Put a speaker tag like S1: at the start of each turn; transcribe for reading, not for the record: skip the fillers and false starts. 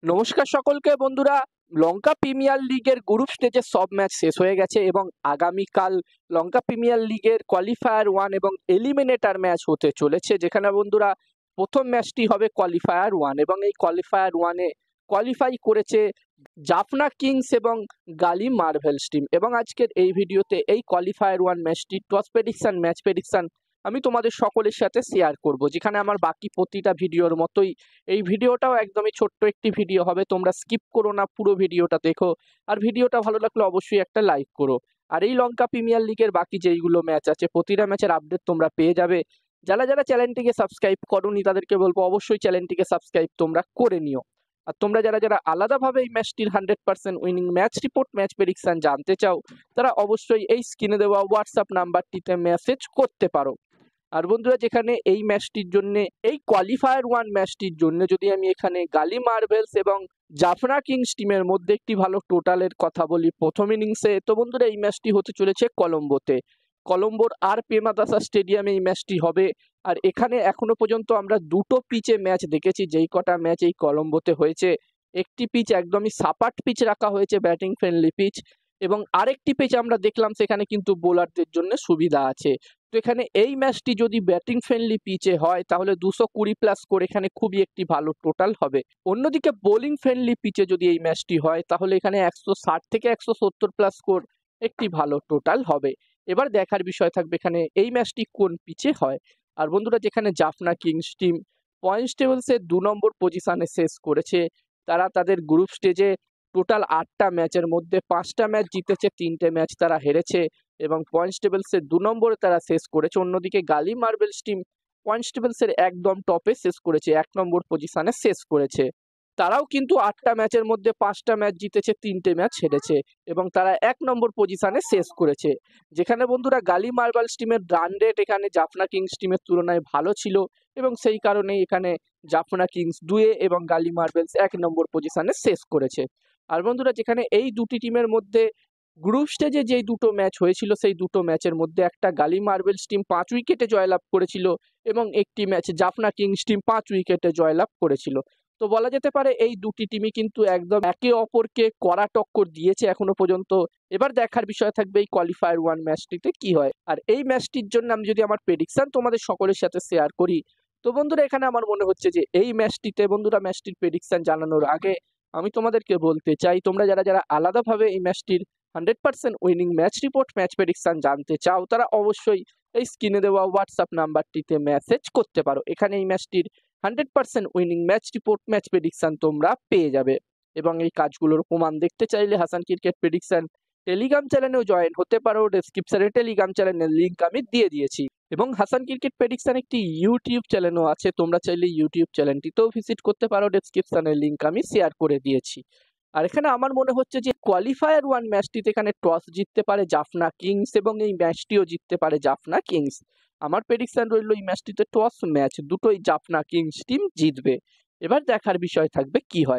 S1: নমস্কার সকলকে বন্ধুরা। লঙ্কা প্রিমিয়ার লিগের গ্রুপ স্টেজের সব ম্যাচ শেষ হয়ে গেছে এবং আগামীকাল লঙ্কা প্রিমিয়ার লিগের কোয়ালিফায়ার 1 এবং এলিমিনেটর ম্যাচ হতে চলেছে, যেখানে বন্ধুরা প্রথম ম্যাচটি হবে কোয়ালিফায়ার 1 এবং এই কোয়ালিফায়ার 1 এ কোয়ালিফাই করেছে জাফনা কিংস এবং গালি মার্ভেলস টিম। এবং আজকের এই ভিডিওতে এই কোয়ালিফায়ার 1 ম্যাচটি টস প্রেডিকশন, ম্যাচ প্রেডিকশন আমি তোমাদের সকলের সাথে শেয়ার করব, যেখানে আমার বাকি প্রতিটা ভিডিওর মতোই এই ভিডিওটাও একদমই ছোট্ট একটি ভিডিও হবে। তোমরা স্কিপ করো না, পুরো ভিডিওটা দেখো। আর ভিডিওটা ভালো লাগলে অবশ্যই একটা লাইক করো। আর এই লঙ্কা প্রিমিয়ার লিগের বাকি যেইগুলো ম্যাচ আছে প্রতিটা ম্যাচের আপডেট তোমরা পেয়ে যাবে। যারা যারা চ্যানেলটিকে সাবস্ক্রাইব করোনি তাদেরকে বলবো অবশ্যই চ্যানেলটিকে সাবস্ক্রাইব তোমরা করে নিও। আর তোমরা যারা যারা আলাদাভাবে এই ম্যাচটির 100% winning match report, match prediction জানতে চাও, তারা অবশ্যই এই স্ক্রিনে দেওয়া হোয়াটসঅ্যাপ নাম্বারটিতে মেসেজ করতে পারো। আর বন্ধুরা, যেখানে এই ম্যাচটির জন্য, এই কোয়ালিফায়ার 1 ম্যাচটির জন্য যদি আমি এখানে গালি মার্ভেলস এবং জাফনা কিংস টিমের মধ্যে একটি ভালো টোটালের কথা বলি প্রথম ইনিংসে, তো বন্ধুরা এই ম্যাচটি হতে চলেছে কলম্বোতে। কলম্বোর আর প্রেমাদাসা স্টেডিয়ামে এই ম্যাচটি হবে। আর এখানে এখনো পর্যন্ত আমরা দুটো পিচে ম্যাচ দেখেছি, যেই কটা ম্যাচ এই কলম্বোতে হয়েছে। একটি পিচ একদমই সাপাট পিচ রাখা হয়েছে, ব্যাটিং ফ্রেন্ডলি পিচ, এবং আরেকটি পিচ আমরা দেখলাম সেখানে কিন্তু বোলারদের জন্য সুবিধা আছে। তো এখানে এই ম্যাচটি যদি ব্যাটিং ফ্রেন্ডলি পিচে হয় তাহলে 220+ স্কোর এখানে খুবই একটি ভালো টোটাল হবে। অন্যদিকে বোলিং ফ্রেন্ডলি পিচে যদি এই ম্যাচটি হয় তাহলে এখানে 160 থেকে 170+ স্কোর একটি ভালো টোটাল হবে। এবার দেখার বিষয় থাকবে এখানে এই ম্যাচটি কোন পিচে হয়। আর বন্ধুরা, যেখানে জাফনা কিংস টিম পয়েন্টস টেবিলসে 2 নম্বর পজিশনে শেষ করেছে, তারা তাদের গ্রুপ স্টেজে টোটাল 8টা ম্যাচের মধ্যে 5টা ম্যাচ জিতেছে, 3টে ম্যাচ তারা হেরেছে এবং পয়েন্টস টেবিলসে 2 নম্বরে তারা শেষ করেছে। অন্যদিকে গালি মার্বেলস টিম পয়েন্টস টেবিলসের একদম টপে শেষ করেছে, 1 নম্বর পজিশনে শেষ করেছে। তারাও কিন্তু 8টা ম্যাচের মধ্যে 5টা ম্যাচ জিতেছে, 3টে ম্যাচ হেরেছে এবং তারা 1 নম্বর পজিশনে শেষ করেছে। যেখানে বন্ধুরা গালি মার্বেলস টিমের রান রেট এখানে জাফনা কিংস টিমের তুলনায় ভালো ছিল এবং সেই কারণেই এখানে জাফনা কিংস 2 এবং গালি মার্বেলস 1 নম্বর পজিশনে শেষ করেছে। আর বন্ধুরা, যেখানে এই দুটি টিমের মধ্যে গ্রুপ স্টেজে যেই দুটো ম্যাচ হয়েছিল সেই দুটো ম্যাচের মধ্যে একটা গালি মার্বেলস টিম 5 উইকেটে জয়লাভ করেছিল এবং একটি ম্যাচ জাফনা কিংস টিম 5 উইকেটে জয়লাভ করেছিল। তো বলা যেতে পারে এই দুটি টিমই কিন্তু একদম একে অপরকে কড়া টক্কর দিয়েছে এখনো পর্যন্ত। এবার দেখার বিষয় থাকবে এই কোয়ালিফায়ার 1 ম্যাচটিতে কি হয়। আর এই ম্যাচটির জন্য আমি যদি আমার প্রেডিকশন তোমাদের সকলের সাথে শেয়ার করি, তো বন্ধুরা এখানে আমার মনে হচ্ছে যে এই ম্যাচটিতে, বন্ধুরা ম্যাচটির প্রেডিকশন জানানোর আগে আমি তোমাদেরকে বলতে চাই, তোমরা যারা যারা আলাদাভাবে এই ম্যাচটির 100% winning match report, match prediction জানতে চাও, তারা অবশ্যই এই স্ক্রিনে দেওয়া হোয়াটসঅ্যাপ নাম্বারটিতে মেসেজ করতে পারো। এখানে এই ম্যাচটির 100% winning match report, match prediction তোমরা পেয়ে যাবে। এবং এই কাজগুলোর প্রমাণ দেখতে চাইলে হাসান ক্রিকেট প্রেডিকশন টেলিগ্রাম চ্যানেলেও জয়েন হতে পারো। ডেসক্রিপশনে টেলিগ্রাম চ্যানেলের লিঙ্ক আমি দিয়ে দিয়েছি এবং হাসান ক্রিকেট প্রেডিকশন একটি ইউটিউব চ্যানেলও আছে, তোমরা চাইলে ইউটিউব চ্যানেলটিতেও ভিজিট করতে পারো। ডেসক্রিপশনের লিঙ্ক আমি শেয়ার করে দিয়েছি। আর এখানে আমার মনে হচ্ছে যে কোয়ালিফায়ার 1 ম্যাচটিতে এখানে টস জিততে পারে জাফনা কিংস এবং এই ম্যাচটিও জিততে পারে জাফনা কিংস। আমার প্রেডিকশন রইল এই ম্যাচটিতে টস ম্যাচ দুটোই জাফনা কিংস টিম জিতবে। এবার দেখার বিষয় থাকবে কি হয়।